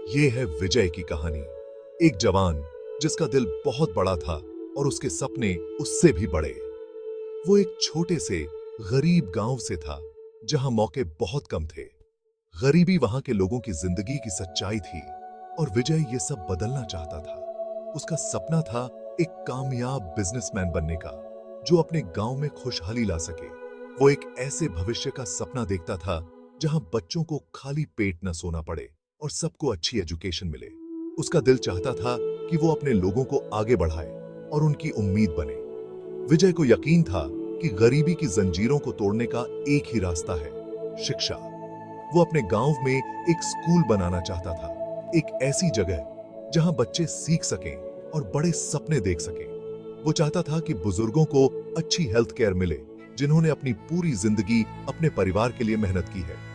ये है विजय की कहानी। एक जवान जिसका दिल बहुत बड़ा था और उसके सपने उससे भी बड़े। वो एक छोटे से गरीब गांव से था जहां मौके बहुत कम थे। गरीबी वहां के लोगों की जिंदगी की सच्चाई थी और विजय ये सब बदलना चाहता था। उसका सपना था एक कामयाब बिजनेसमैन बनने का जो अपने गांव में खुशहाली ला सके। वो एक ऐसे भविष्य का सपना देखता था जहां बच्चों को खाली पेट न सोना पड़े और सबको अच्छी एजुकेशन मिले। उसका दिल चाहता था कि वो अपने लोगों को आगे बढ़ाए और उनकी उम्मीद बने। विजय को यकीन था कि गरीबी की जंजीरों को तोड़ने का एक ही रास्ता है, शिक्षा। वो अपने गांव में एक स्कूल बनाना चाहता था, एक ऐसी जगह जहां बच्चे सीख सकें और बड़े सपने देख सकें। वो चाहता था कि बुजुर्गों को अच्छी हेल्थ केयर मिले जिन्होंने अपनी पूरी जिंदगी अपने परिवार के लिए मेहनत की है।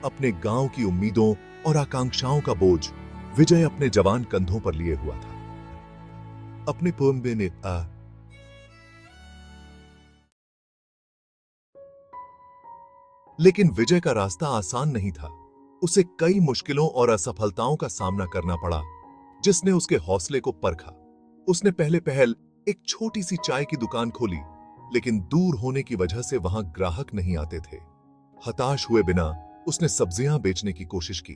अपने गांव की उम्मीदों और आकांक्षाओं का बोझ विजय अपने जवान कंधों पर लिए हुआ था। अपने पूर्व ने लेकिन विजय का रास्ता आसान नहीं था। उसे कई मुश्किलों और असफलताओं का सामना करना पड़ा जिसने उसके हौसले को परखा। उसने पहले पहल एक छोटी सी चाय की दुकान खोली, लेकिन दूर होने की वजह से वहां ग्राहक नहीं आते थे। हताश हुए बिना उसने सब्जियां बेचने की कोशिश की,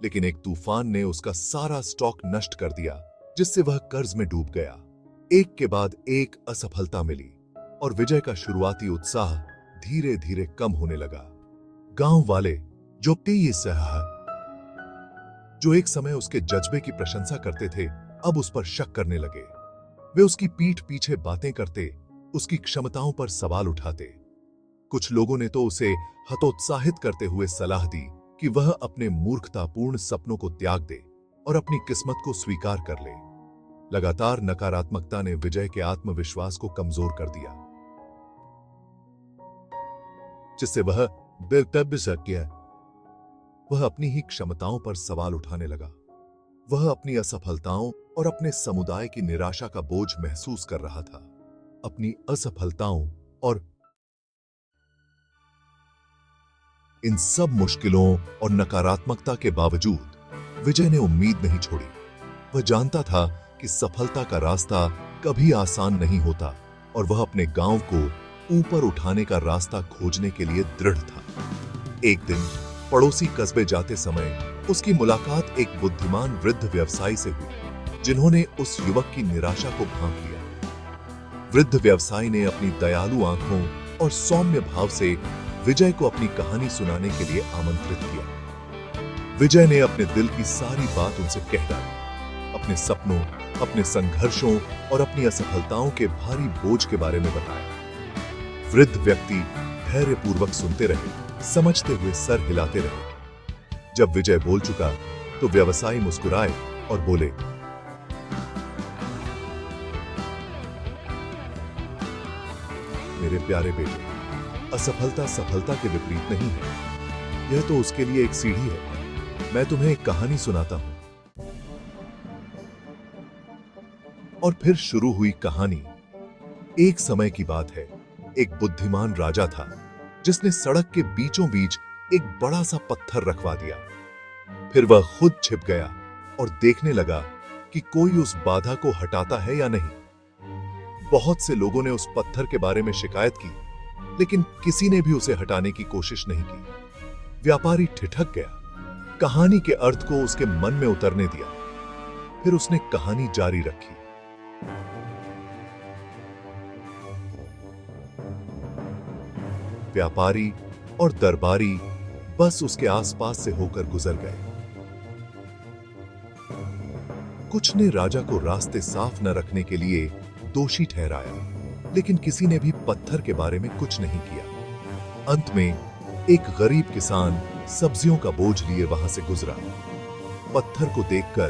लेकिन एक तूफान ने उसका सारा स्टॉक नष्ट कर दिया जिससे वह कर्ज में डूब गया। एक के बाद एक असफलता मिली और विजय का शुरुआती उत्साह धीरे धीरे कम होने लगा। गांव वाले जो एक समय उसके जज्बे की प्रशंसा करते थे, अब उस पर शक करने लगे। वे उसकी पीठ पीछे बातें करते, उसकी क्षमताओं पर सवाल उठाते। कुछ लोगों ने तो उसे हतोत्साहित करते हुए सलाह दी कि वह अपने मूर्खतापूर्ण सपनों को त्याग दे और अपनी किस्मत को स्वीकार कर ले। लगातार नकारात्मकता ने विजय के आत्मविश्वास को कमजोर कर दिया, जिससे वह वह अपनी ही क्षमताओं पर सवाल उठाने लगा। वह अपनी असफलताओं और अपने समुदाय की निराशा का बोझ महसूस कर रहा था। अपनी असफलताओं और इन सब मुश्किलों और नकारात्मकता के बावजूद विजय ने उम्मीद नहीं छोड़ी। वह जानता था कि सफलता का रास्ता कभी आसान नहीं होता और वह अपने गांव को ऊपर उठाने का रास्ता खोजने के लिए दृढ़ था। एक दिन पड़ोसी कस्बे जाते समय उसकी मुलाकात एक बुद्धिमान वृद्ध व्यवसायी से हुई जिन्होंने उस युवक की निराशा को भांप लिया। वृद्ध व्यवसायी ने अपनी दयालु आंखों और सौम्य भाव से विजय को अपनी कहानी सुनाने के लिए आमंत्रित किया। विजय ने अपने दिल की सारी बात उनसे कह डाली, अपने सपनों, अपने संघर्षों और अपनी असफलताओं के भारी बोझ के बारे में बताया। वृद्ध व्यक्ति धैर्यपूर्वक सुनते रहे, समझते हुए सर हिलाते रहे। जब विजय बोल चुका तो व्यवसायी मुस्कुराए और बोले, मेरे प्यारे बेटे, असफलता सफलता के विपरीत नहीं है, यह तो उसके लिए एक सीढ़ी है। मैं तुम्हें एक कहानी सुनाता हूं। और फिर शुरू हुई कहानी। एक समय की बात है, एक बुद्धिमान राजा था जिसने सड़क के बीचों बीच एक बड़ा सा पत्थर रखवा दिया। फिर वह खुद छिप गया और देखने लगा कि कोई उस बाधा को हटाता है या नहीं। बहुत से लोगों ने उस पत्थर के बारे में शिकायत की, लेकिन किसी ने भी उसे हटाने की कोशिश नहीं की। व्यापारी ठिठक गया, कहानी के अर्थ को उसके मन में उतरने दिया। फिर उसने कहानी जारी रखी। व्यापारी और दरबारी बस उसके आसपास से होकर गुजर गए। कुछ ने राजा को रास्ते साफ न रखने के लिए दोषी ठहराया, लेकिन किसी ने भी पत्थर के बारे में कुछ नहीं किया। अंत में एक गरीब किसान सब्जियों का बोझ लिए वहां से गुजरा। पत्थर को देखकर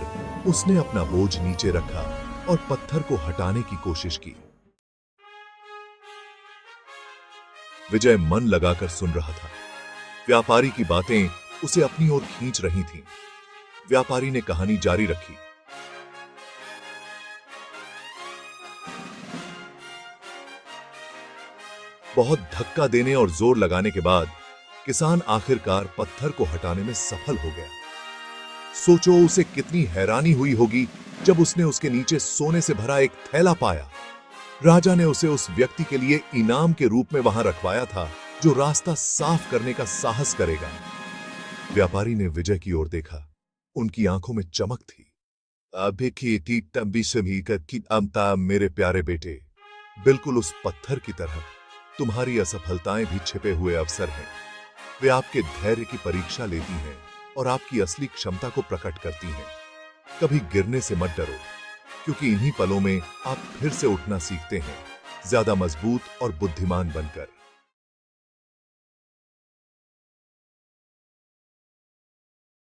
उसने अपना बोझ नीचे रखा और पत्थर को हटाने की कोशिश की। विजय मन लगाकर सुन रहा था। व्यापारी की बातें उसे अपनी ओर खींच रही थीं। व्यापारी ने कहानी जारी रखी। बहुत धक्का देने और जोर लगाने के बाद किसान आखिरकार पत्थर को हटाने में सफल हो गया। सोचो उसे कितनी हैरानी हुई होगी जब उसने उसके नीचे सोने से भरा एक थैला पाया। राजा ने उसे उस व्यक्ति के लिए इनाम के रूप में वहां रखवाया था जो रास्ता साफ करने का साहस करेगा। व्यापारी ने विजय की ओर देखा। उनकी आंखों में चमक थी। अभी की तंबी समीकत की अमता मेरे प्यारे बेटे, बिल्कुल उस पत्थर की तरह तुम्हारी असफलताएं भी छिपे हुए अवसर हैं। वे आपके धैर्य की परीक्षा लेती हैं और आपकी असली क्षमता को प्रकट करती हैं। कभी गिरने से मत डरो, क्योंकि इन्हीं पलों में आप फिर से उठना सीखते हैं, ज्यादा मजबूत और बुद्धिमान बनकर।